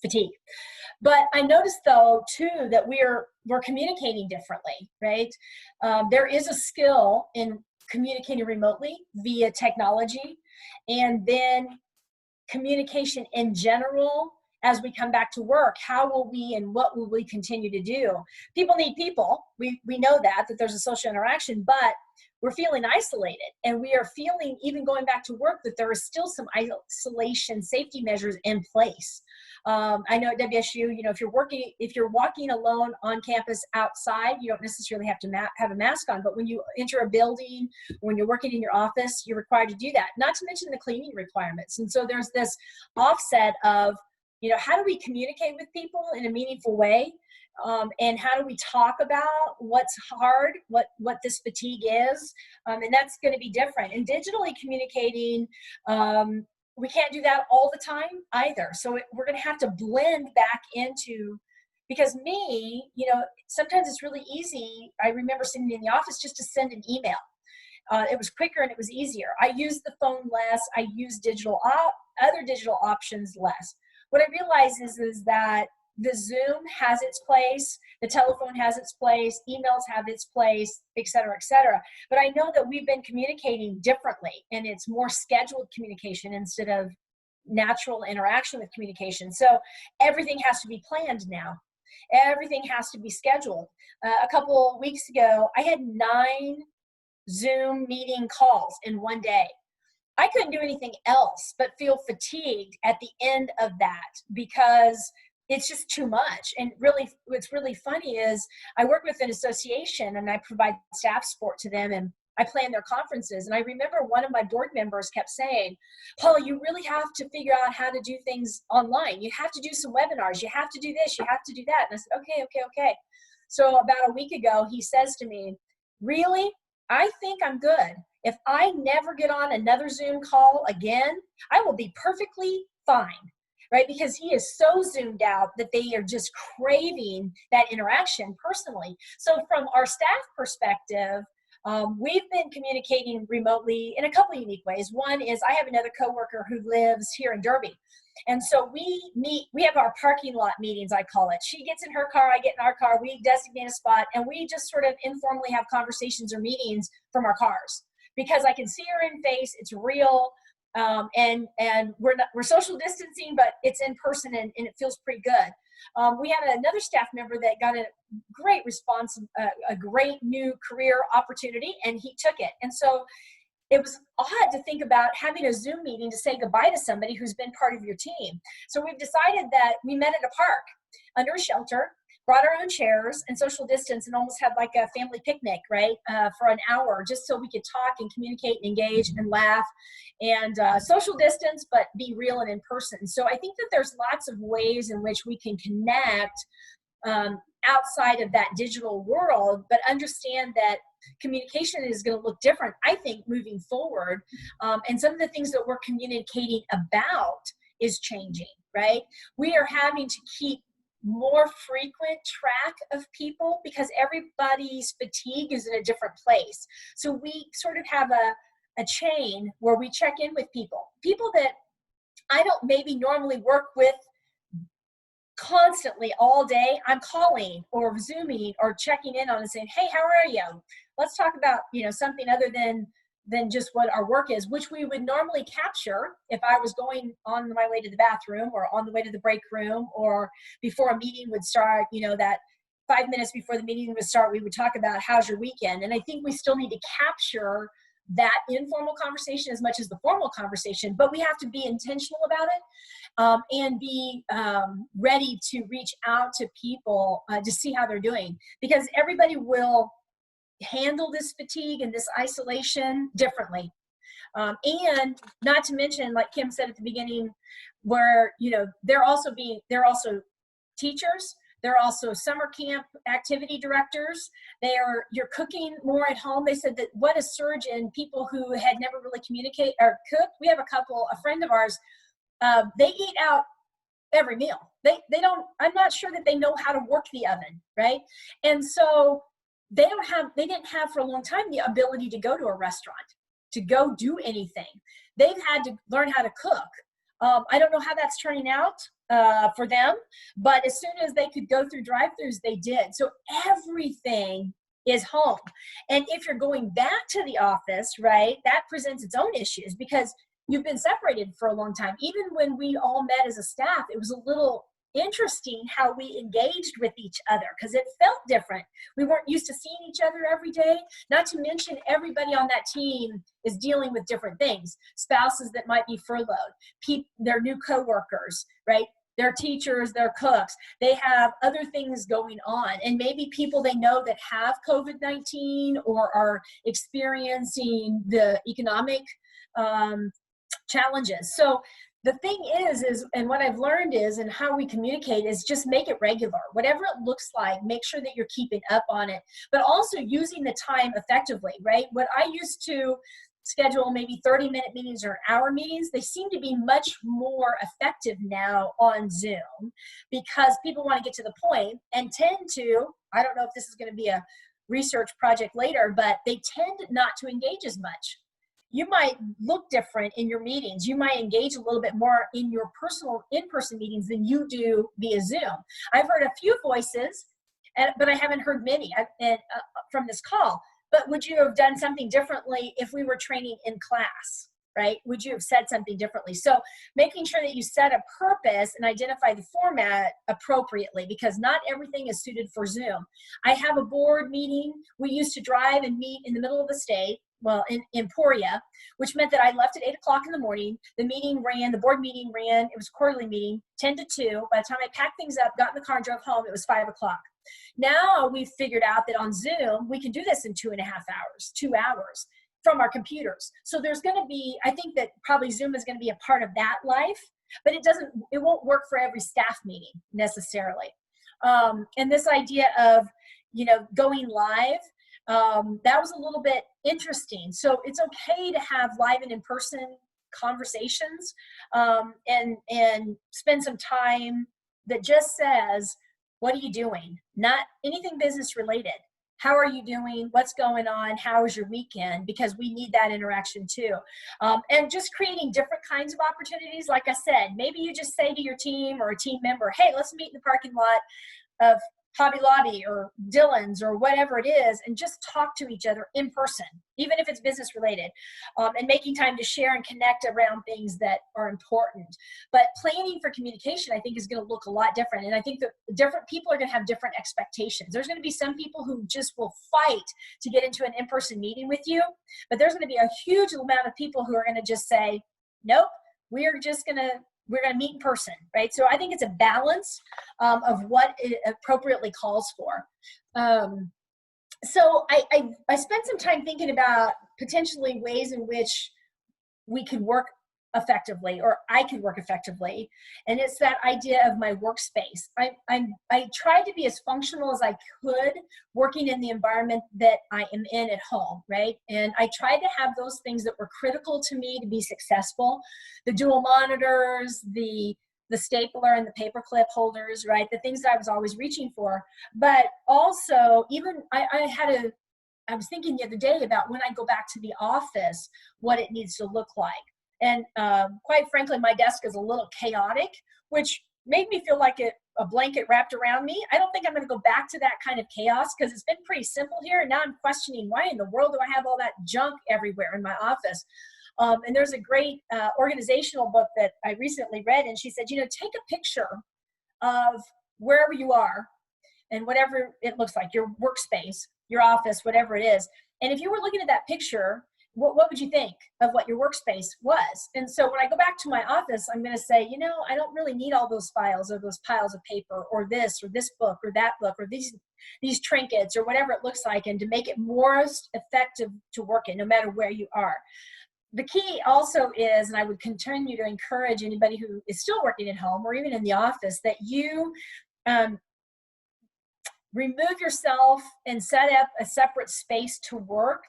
fatigue. But I noticed though too that we're communicating differently, right? There is a skill in communicating remotely via technology, and then communication in general as we come back to work. How will we and what will we continue to do? People need people. We know that there's a social interaction, but we're feeling isolated, and we are feeling, even going back to work, that there is still some isolation safety measures in place. I know at WSU, you know, if you're walking alone on campus outside, you don't necessarily have to have a mask on, but when you enter a building, when you're working in your office, you're required to do that, not to mention the cleaning requirements. And so there's this offset of, you know, how do we communicate with people in a meaningful way? And how do we talk about what's hard, what this fatigue is? And that's going to be different. And digitally communicating, we can't do that all the time either. So we're going to have to blend back into, because me, you know, sometimes it's really easy. I remember sitting in the office just to send an email. It was quicker and it was easier. I use the phone less. I use other digital options less. What I realize is that the Zoom has its place, the telephone has its place, emails have its place, et cetera, et cetera. But I know that we've been communicating differently, and it's more scheduled communication instead of natural interaction with communication. So everything has to be planned now. Everything has to be scheduled. A couple of weeks ago, I had 9 Zoom meeting calls in one day. I couldn't do anything else but feel fatigued at the end of that because it's just too much. And really, what's really funny is I work with an association and I provide staff support to them, and I plan their conferences. And I remember one of my board members kept saying, Paula, you really have to figure out how to do things online. You have to do some webinars. You have to do this. You have to do that. And I said, okay. So about a week ago, he says to me, really? I think I'm good. If I never get on another Zoom call again, I will be perfectly fine, right? Because he is so zoomed out that they are just craving that interaction personally. So from our staff perspective, we've been communicating remotely in a couple of unique ways. One is I have another coworker who lives here in Derby. And so we have our parking lot meetings, I call it. She gets in her car, I get in our car, we designate a spot, and we just sort of informally have conversations or meetings from our cars. Because I can see her in face, it's real, and we're social distancing, but it's in person and it feels pretty good. We had another staff member that got a great response, a great new career opportunity, and he took it. And so it was odd to think about having a Zoom meeting to say goodbye to somebody who's been part of your team. So we've decided that we met at a park under a shelter, brought our own chairs and social distance, and almost had like a family picnic, right, for an hour, just so we could talk and communicate and engage and laugh and social distance, but be real and in person. So I think that there's lots of ways in which we can connect outside of that digital world, but understand that communication is going to look different, I think, moving forward. And some of the things that we're communicating about is changing, right? We are having to keep more frequent track of people because everybody's fatigue is in a different place. So we sort of have a chain where we check in with people that I don't maybe normally work with constantly all day. I'm calling or Zooming or checking in on and saying, hey, how are you? Let's talk about, something other than just what our work is, which we would normally capture if I was going on my way to the bathroom or on the way to the break room or before a meeting would start, that 5 minutes before the meeting would start, we would talk about how's your weekend. And I think we still need to capture that informal conversation as much as the formal conversation, but we have to be intentional about it and be ready to reach out to people to see how they're doing, because everybody will handle this fatigue and this isolation differently. And not to mention, like Kim said at the beginning, where, they're also teachers. They're also summer camp activity directors. You're cooking more at home. They said that what a surge in people who had never really communicated or cooked. We have a friend of ours, they eat out every meal. They don't, I'm not sure that they know how to work the oven, right? And so they didn't have for a long time the ability to go to a restaurant, to go do anything. They've had to learn how to cook. I don't know how that's turning out for them, but as soon as they could go through drive-thrus, they did. So everything is home. And if you're going back to the office, right, that presents its own issues because you've been separated for a long time. Even when we all met as a staff, it was a little interesting how we engaged with each other because it felt different. We weren't used to seeing each other every day. Not to mention everybody on that team is dealing with different things. Spouses that might be furloughed, their new coworkers, right? Their teachers, their cooks, they have other things going on. And maybe people they know that have COVID-19 or are experiencing the economic challenges. So the thing is, and what I've learned is, and how we communicate is just make it regular. Whatever it looks like, make sure that you're keeping up on it, but also using the time effectively, right? What I used to schedule maybe 30-minute meetings or hour meetings, they seem to be much more effective now on Zoom because people want to get to the point and tend to, I don't know if this is going to be a research project later, but they tend not to engage as much. You might look different in your meetings. You might engage a little bit more in your personal in-person meetings than you do via Zoom. I've heard a few voices, but I haven't heard many from this call. But would you have done something differently if we were training in class, right? Would you have said something differently? So making sure that you set a purpose and identify the format appropriately, because not everything is suited for Zoom. I have a board meeting. We used to drive and meet in the middle of the state. Well, in Emporia, which meant that I left at 8 o'clock in the morning. The board meeting ran, it was a quarterly meeting, 10 to 2. By the time I packed things up, got in the car and drove home, it was 5 o'clock. Now we've figured out that on Zoom, we can do this in 2.5 hours, 2 hours from our computers. So there's going to be, I think that probably Zoom is going to be a part of that life, but it won't work for every staff meeting necessarily. And this idea of, going live, that was a little bit interesting. So it's okay to have live and in-person conversations and spend some time that just says, what are you doing? Not anything business related. How are you doing? What's going on? How was your weekend? Because we need that interaction too. And just creating different kinds of opportunities. Like I said, maybe you just say to your team or a team member, hey, let's meet in the parking lot of Hobby Lobby or Dillon's or whatever it is, and just talk to each other in person, even if it's business related, and making time to share and connect around things that are important. But planning for communication, I think, is going to look a lot different. And I think that different people are going to have different expectations. There's going to be some people who just will fight to get into an in-person meeting with you, but there's going to be a huge amount of people who are going to just say, nope, we're going to meet in person, right? So I think it's a balance of what it appropriately calls for. So I spent some time thinking about potentially ways in which we could work effectively, or I could work effectively. And it's that idea of my workspace. I tried to be as functional as I could working in the environment that I am in at home, right? And I tried to have those things that were critical to me to be successful. The dual monitors, the stapler and the paperclip holders, right? The things that I was always reaching for. But also, even I was thinking the other day about when I go back to the office, what it needs to look like. And quite frankly, my desk is a little chaotic, which made me feel like a blanket wrapped around me. I don't think I'm going to go back to that kind of chaos because it's been pretty simple here. And now I'm questioning, why in the world do I have all that junk everywhere in my office? And there's a great organizational book that I recently read, and she said, take a picture of wherever you are and whatever it looks like, your workspace, your office, whatever it is. And if you were looking at that picture, what would you think of what your workspace was? And so when I go back to my office, I'm going to say, I don't really need all those files or those piles of paper or this book or that book or these trinkets or whatever it looks like, and to make it more effective to work in, no matter where you are. The key also is, and I would continue to encourage anybody who is still working at home or even in the office, that you remove yourself and set up a separate space to work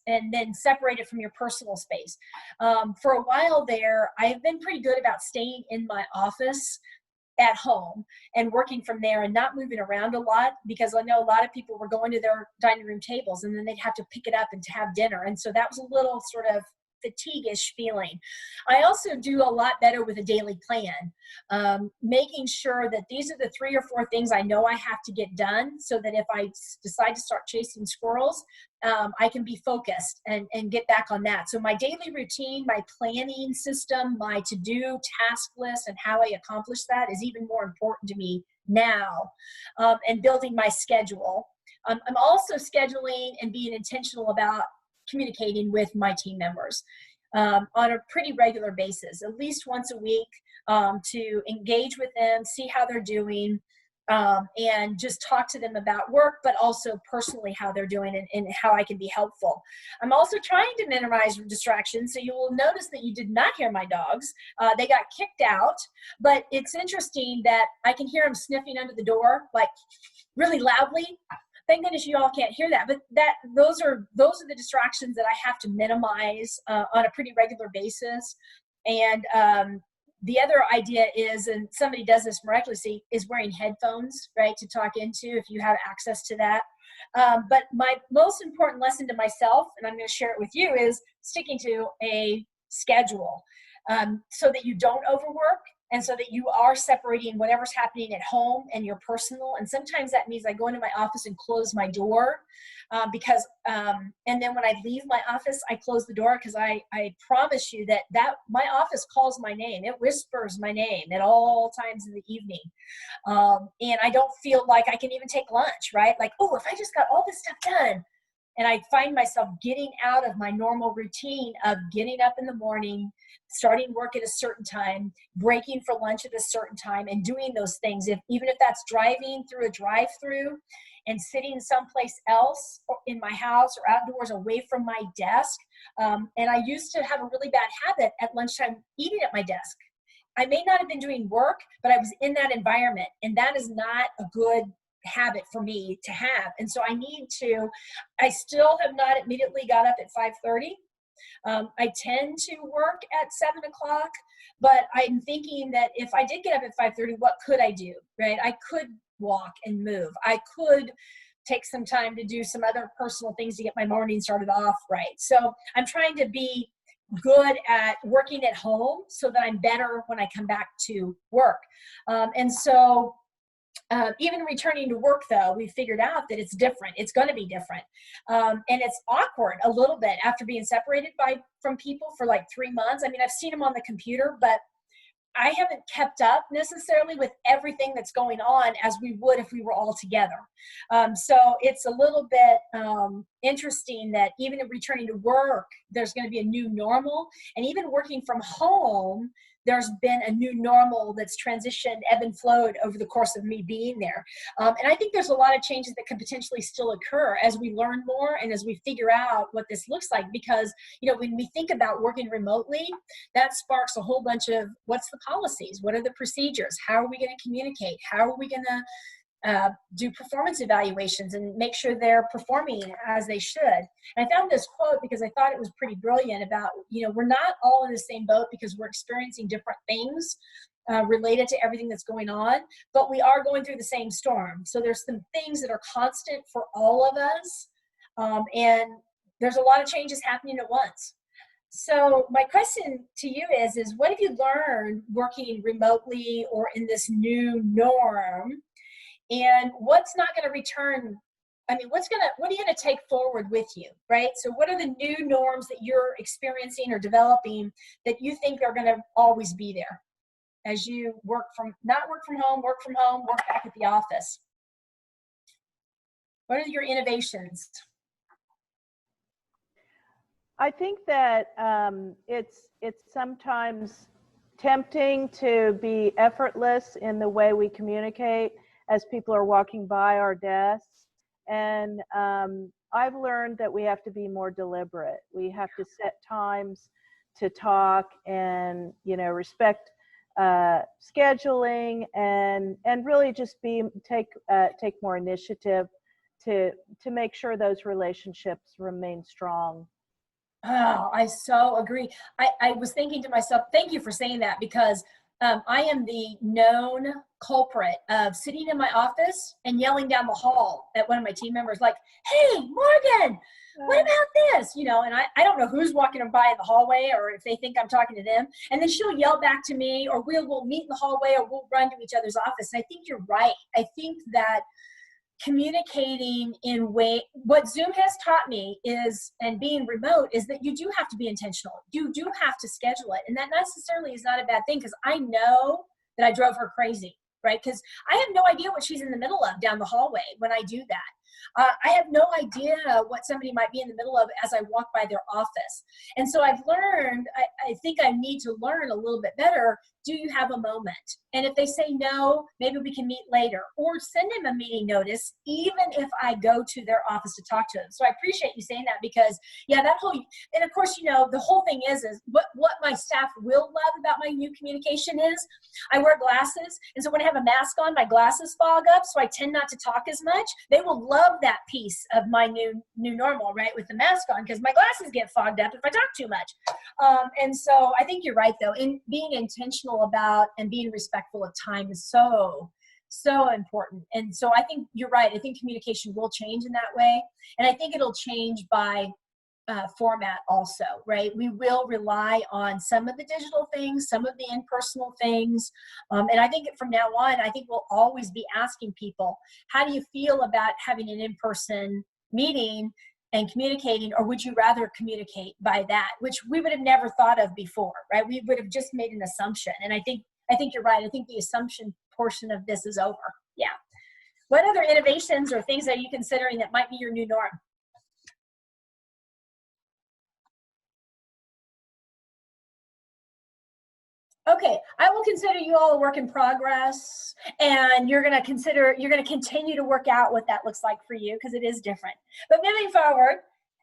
and then separate it from your personal space. For a while there, I've been pretty good about staying in my office at home and working from there and not moving around a lot, because I know a lot of people were going to their dining room tables and then they'd have to pick it up and to have dinner. And so that was a little sort of fatigue-ish feeling. I also do a lot better with a daily plan, making sure that these are the 3 or 4 things I know I have to get done, so that if I decide to start chasing squirrels, I can be focused and get back on that. So my daily routine, my planning system, my to-do task list, and how I accomplish that is even more important to me now, and building my schedule. I'm also scheduling and being intentional about communicating with my team members on a pretty regular basis, at least once a week, to engage with them, see how they're doing, and just talk to them about work, but also personally how they're doing and how I can be helpful. I'm also trying to minimize distractions, so you will notice that you did not hear my dogs. They got kicked out, but it's interesting that I can hear them sniffing under the door, like really loudly. Thank goodness you all can't hear that, but those are the distractions that I have to minimize on a pretty regular basis. And the other idea is, and somebody does this miraculously, is wearing headphones, right, to talk into if you have access to that. But my most important lesson to myself, and I'm going to share it with you, is sticking to a schedule so that you don't overwork. And so that you are separating whatever's happening at home and your personal. And sometimes that means I go into my office and close my door and then when I leave my office, I close the door, because I promise you that my office calls my name. It whispers my name at all times in the evening. And I don't feel like I can even take lunch, right? Like, oh, if I just got all this stuff done. And I find myself getting out of my normal routine of getting up in the morning, starting work at a certain time, breaking for lunch at a certain time, and doing those things. Even if that's driving through a drive-through and sitting someplace else in my house or outdoors away from my desk. And I used to have a really bad habit at lunchtime eating at my desk. I may not have been doing work, but I was in that environment, and that is not a good habit for me to have. And so I still have not immediately got up at 5:30. I tend to work at 7 o'clock, but I'm thinking that if I did get up at 5:30, what could I do, right? I could walk and move. I could take some time to do some other personal things to get my morning started off right. So I'm trying to be good at working at home so that I'm better when I come back to work. And so even returning to work, though, we figured out that it's different. It's going to be different. And it's awkward a little bit after being separated from people for like 3 months. I mean, I've seen them on the computer, but I haven't kept up necessarily with everything that's going on as we would if we were all together. So it's a little bit interesting that even in returning to work, there's going to be a new normal. And even working from home, there's been a new normal that's transitioned, ebb and flowed over the course of me being there. And I think there's a lot of changes that could potentially still occur as we learn more and as we figure out what this looks like. Because, you know, when we think about working remotely, that sparks a whole bunch of what's the policies? What are the procedures? How are we going to communicate? How are we going to do performance evaluations and make sure they're performing as they should? And I found this quote because I thought it was pretty brilliant about, you know, we're not all in the same boat because we're experiencing different things related to everything that's going on, but we are going through the same storm. So there's some things that are constant for all of us, and there's a lot of changes happening at once. So my question to you is what have you learned working remotely or in this new norm? And what's not going to return? I mean, what are you going to take forward with you, right? So what are the new norms that you're experiencing or developing that you think are going to always be there as you work from home, work back at the office? What are your innovations? I think that it's sometimes tempting to be effortless in the way we communicate as people are walking by our desks. And I've learned that we have to be more deliberate. We have to set times to talk and, you know, respect scheduling and really just take more initiative to make sure those relationships remain strong. Oh, I so agree. I was thinking to myself, thank you for saying that, because I am the known culprit of sitting in my office and yelling down the hall at one of my team members, like, hey, Morgan, what about this? You know, and I don't know who's walking by in the hallway or if they think I'm talking to them. And then she'll yell back to me, or we'll meet in the hallway, or we'll run to each other's office. And I think you're right. I think that communicating in what Zoom has taught me is, and being remote, is that you do have to be intentional. You do have to schedule it. And that necessarily is not a bad thing, because I know that I drove her crazy, right? Because I have no idea what she's in the middle of down the hallway when I do that. I have no idea what somebody might be in the middle of as I walk by their office. And so I've learned, I think I need to learn a little bit better. Do you have a moment? And if they say no, maybe we can meet later, or send them a meeting notice, even if I go to their office to talk to them. So I appreciate you saying that, because yeah, that whole, and of course, you know, the whole thing is what my staff will love about my new communication is I wear glasses. And so when I have a mask on, my glasses fog up. So I tend not to talk as much. They will love that piece of my new normal, right? With the mask on, because my glasses get fogged up if I talk too much. And so I think you're right, though, in being intentional about and being respectful of time is so important. And so I think you're right. I think communication will change in that way. And I think it'll change by format also, right? We will rely on some of the digital things, some of the impersonal things. And I think from now on, I think we'll always be asking people, how do you feel about having an in-person meeting and communicating, or would you rather communicate by that, which we would have never thought of before, right? We would have just made an assumption. And I think you're right. I think the assumption portion of this is over. Yeah. What other innovations or things are you considering that might be your new norm? Okay, I will consider you all a work in progress, and you're going to continue to work out what that looks like for you, because it is different. But moving forward,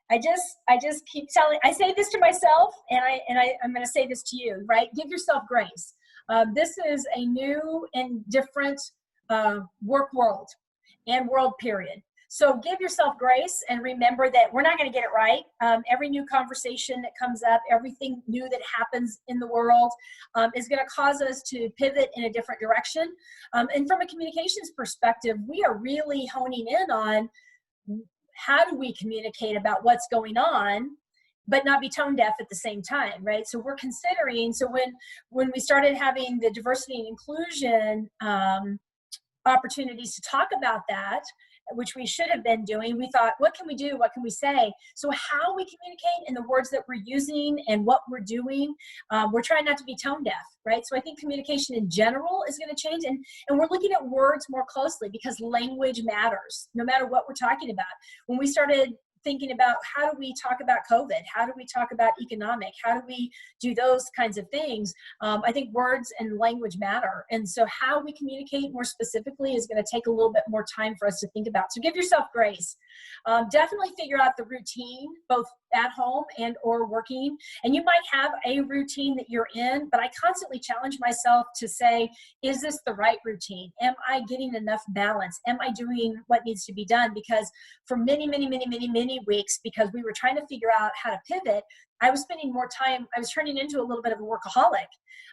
I just keep telling, I say this to myself, and I'm going to say this to you, right? Give yourself grace. This is a new and different work world and world period. So give yourself grace and remember that we're not going to get it right. Every new conversation that comes up, everything new that happens in the world is going to cause us to pivot in a different direction. And from a communications perspective, we are really honing in on how do we communicate about what's going on, but not be tone deaf at the same time, right? So we're considering, so when we started having the diversity and inclusion opportunities to talk about that, which we should have been doing, we thought, what can we do? What can we say? So how we communicate and the words that we're using and what we're doing, we're trying not to be tone deaf, right? So I think communication in general is going to change, and we're looking at words more closely, because language matters no matter what we're talking about. When we started thinking about how do we talk about COVID? How do we talk about economic? How do we do those kinds of things? I think words and language matter. And so how we communicate more specifically is going to take a little bit more time for us to think about. So give yourself grace. Definitely figure out the routine, both at home and or working. And you might have a routine that you're in, but I constantly challenge myself to say, is this the right routine? Am I getting enough balance? Am I doing what needs to be done? Because for many weeks, because we were trying to figure out how to pivot, I was spending more time, I was turning into a little bit of a workaholic.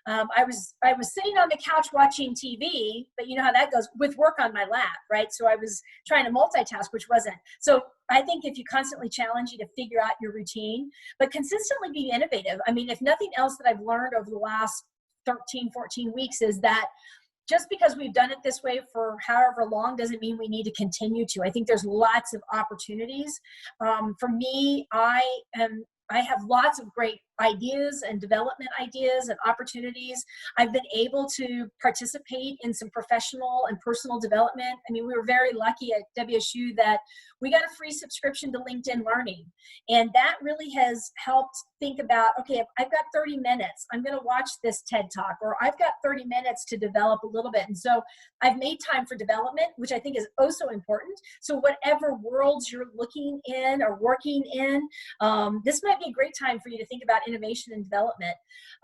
I was sitting on the couch watching TV, but you know how that goes, with work on my lap, right? So I was trying to multitask, which wasn't. So I think if you constantly challenge you to figure out your routine, but consistently be innovative. I mean, if nothing else that I've learned over the last 13, 14 weeks is that just because we've done it this way for however long doesn't mean we need to continue to. I think there's lots of opportunities. For me, I have lots of great ideas and development ideas and opportunities. I've been able to participate in some professional and personal development. I mean, we were very lucky at WSU that we got a free subscription to LinkedIn Learning. And that really has helped think about, okay, if I've got 30 minutes, I'm going to watch this TED Talk, or I've got 30 minutes to develop a little bit. And so I've made time for development, which I think is also important. So whatever worlds you're looking in or working in, this might be a great time for you to think about innovation and development.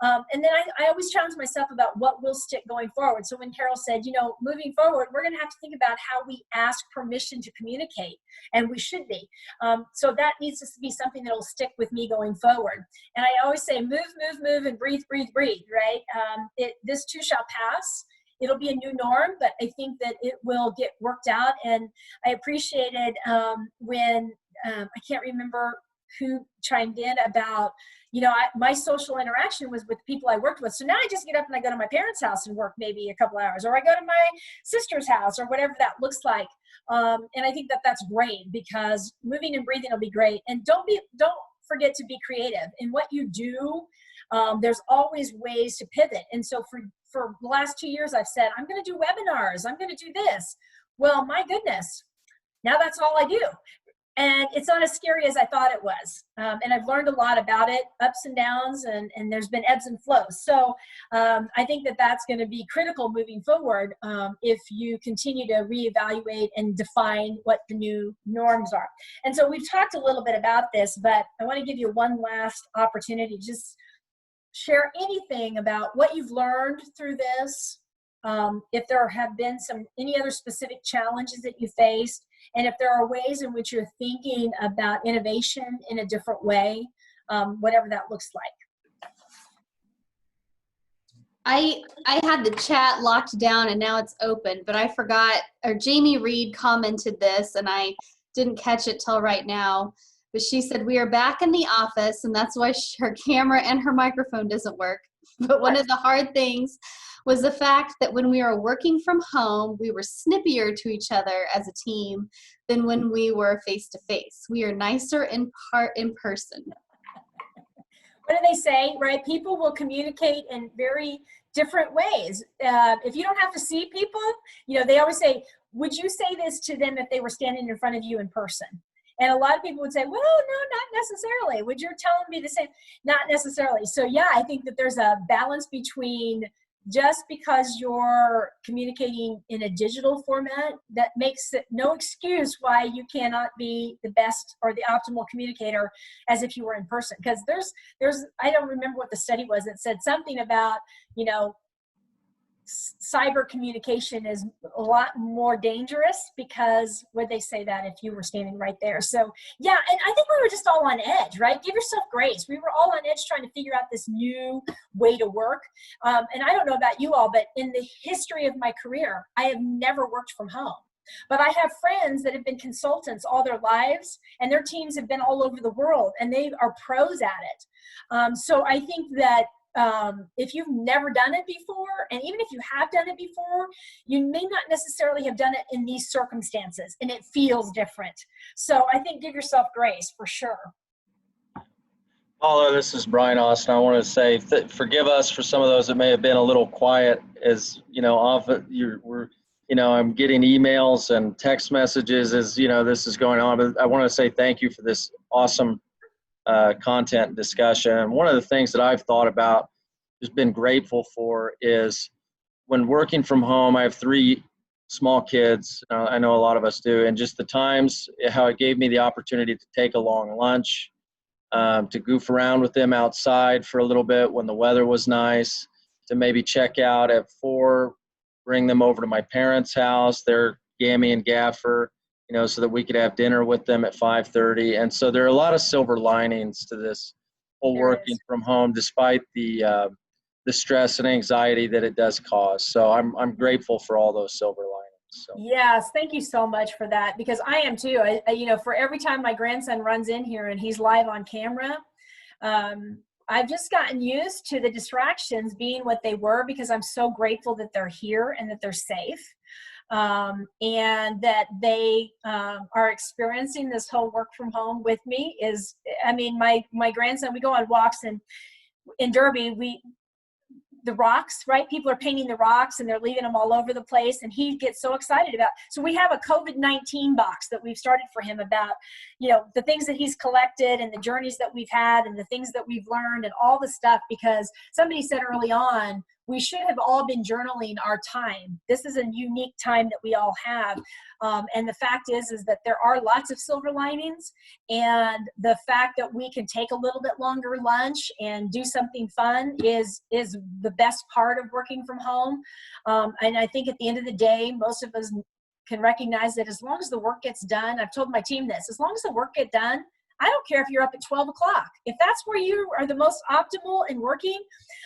And then I always challenge myself about what will stick going forward. So when Carol said, you know, moving forward, we're going to have to think about how we ask permission to communicate, and we should be. So that needs to be something that will stick with me going forward. And I always say, move, and breathe, right? This too shall pass. It'll be a new norm, but I think that it will get worked out. And I appreciated when, I can't remember who chimed in about, you know, my social interaction was with people I worked with. So now I just get up and I go to my parents' house and work maybe a couple hours, or I go to my sister's house, or whatever that looks like. And I think that that's great, because moving and breathing will be great. And don't forget to be creative in what you do. There's always ways to pivot. And so for the last 2 years, I've said, I'm going to do webinars. I'm going to do this. Well, my goodness, now that's all I do. And it's not as scary as I thought it was. And I've learned a lot about it, ups and downs, and there's been ebbs and flows. So I think that that's going to be critical moving forward if you continue to reevaluate and define what the new norms are. And so we've talked a little bit about this, but I want to give you one last opportunity. Just share anything about what you've learned through this. If there have been any other specific challenges that you faced, and if there are ways in which you're thinking about innovation in a different way, whatever that looks like. I had the chat locked down and now it's open, but I forgot, or Jamie Reed commented this and I didn't catch it till right now, but she said, we are back in the office, and that's why her camera and her microphone doesn't work. But one of the hard things was the fact that when we were working from home, we were snippier to each other as a team than when we were face-to-face. We are nicer in person. What do they say, right? People will communicate in very different ways. If you don't have to see people, you know, they always say, would you say this to them if they were standing in front of you in person? And a lot of people would say, well, no, not necessarily. Would you tell me the same? Not necessarily. So yeah, I think that there's a balance between, just because you're communicating in a digital format, that makes it no excuse why you cannot be the best or the optimal communicator as if you were in person. Because there's I don't remember what the study was that said something about, you know, cyber communication is a lot more dangerous because would they say that if you were standing right there? So yeah, and I think we were just all on edge, right? Give yourself grace. We were all on edge trying to figure out this new way to work. And I don't know about you all, but in the history of my career, I have never worked from home. But I have friends that have been consultants all their lives, and their teams have been all over the world, and they are pros at it. So I think that if you've never done it before, and even if you have done it before, you may not necessarily have done it in these circumstances, and it feels different. So I think give yourself grace for sure. Paula, this is Brian Austin. I want to say forgive us for some of those that may have been a little quiet, as you know, often we're I'm getting emails and text messages as, this is going on. But I want to say thank you for this awesome content discussion. And one of the things that I've thought about, just been grateful for, is when working from home. I have 3 small kids. I know a lot of us do. And just the times, how it gave me the opportunity to take a long lunch, to goof around with them outside for a little bit when the weather was nice, to maybe check out at 4, bring them over to my parents' house, their Gammy and Gaffer, so that we could have dinner with them at 5:30. And so there are a lot of silver linings to this whole working from home, despite the stress and anxiety that it does cause. So I'm grateful for all those silver linings. So. Yes, thank you so much for that, because I am too. For every time my grandson runs in here and he's live on camera, I've just gotten used to the distractions being what they were, because I'm so grateful that they're here and that they're safe, and that they are experiencing this whole work from home with me. My grandson, we go on walks, and in Derby, the rocks, right? People are painting the rocks and they're leaving them all over the place. And he gets so excited about, so we have a COVID-19 box that we've started for him about, the things that he's collected and the journeys that we've had and the things that we've learned and all the stuff, because somebody said early on, we should have all been journaling our time. This is a unique time that we all have. And the fact is that there are lots of silver linings, and the fact that we can take a little bit longer lunch and do something fun is the best part of working from home. And I think at the end of the day, most of us can recognize that as long as the work gets done, I've told my team this, as long as the work gets done, I don't care if you're up at 12 o'clock. If that's where you are the most optimal in working,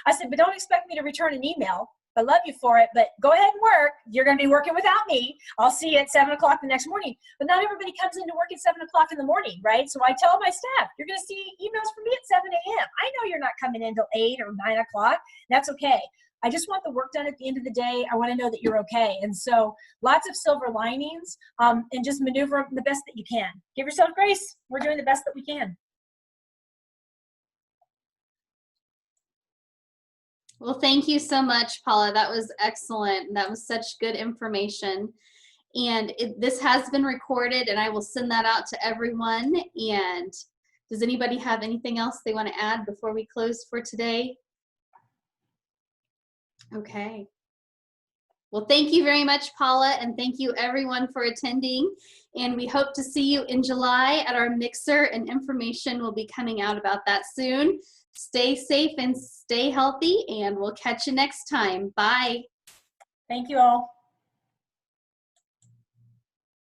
I said, but don't expect me to return an email. I love you for it, but go ahead and work. You're going to be working without me. I'll see you at 7 o'clock the next morning. But not everybody comes into work at 7 o'clock in the morning, right? So I tell my staff, you're going to see emails from me at 7 a.m. I know you're not coming in until 8 or 9 o'clock. That's okay. I just want the work done at the end of the day. I want to know that you're okay. And so lots of silver linings, and just maneuver the best that you can. Give yourself grace. We're doing the best that we can. Well, thank you so much, Paula. That was excellent. That was such good information. And this has been recorded, and I will send that out to everyone. And does anybody have anything else they want to add before we close for today? Okay. Well, thank you very much, Paula, and thank you everyone for attending. And we hope to see you in July at our mixer, and information will be coming out about that soon. Stay safe and stay healthy, and we'll catch you next time. Bye. Thank you all.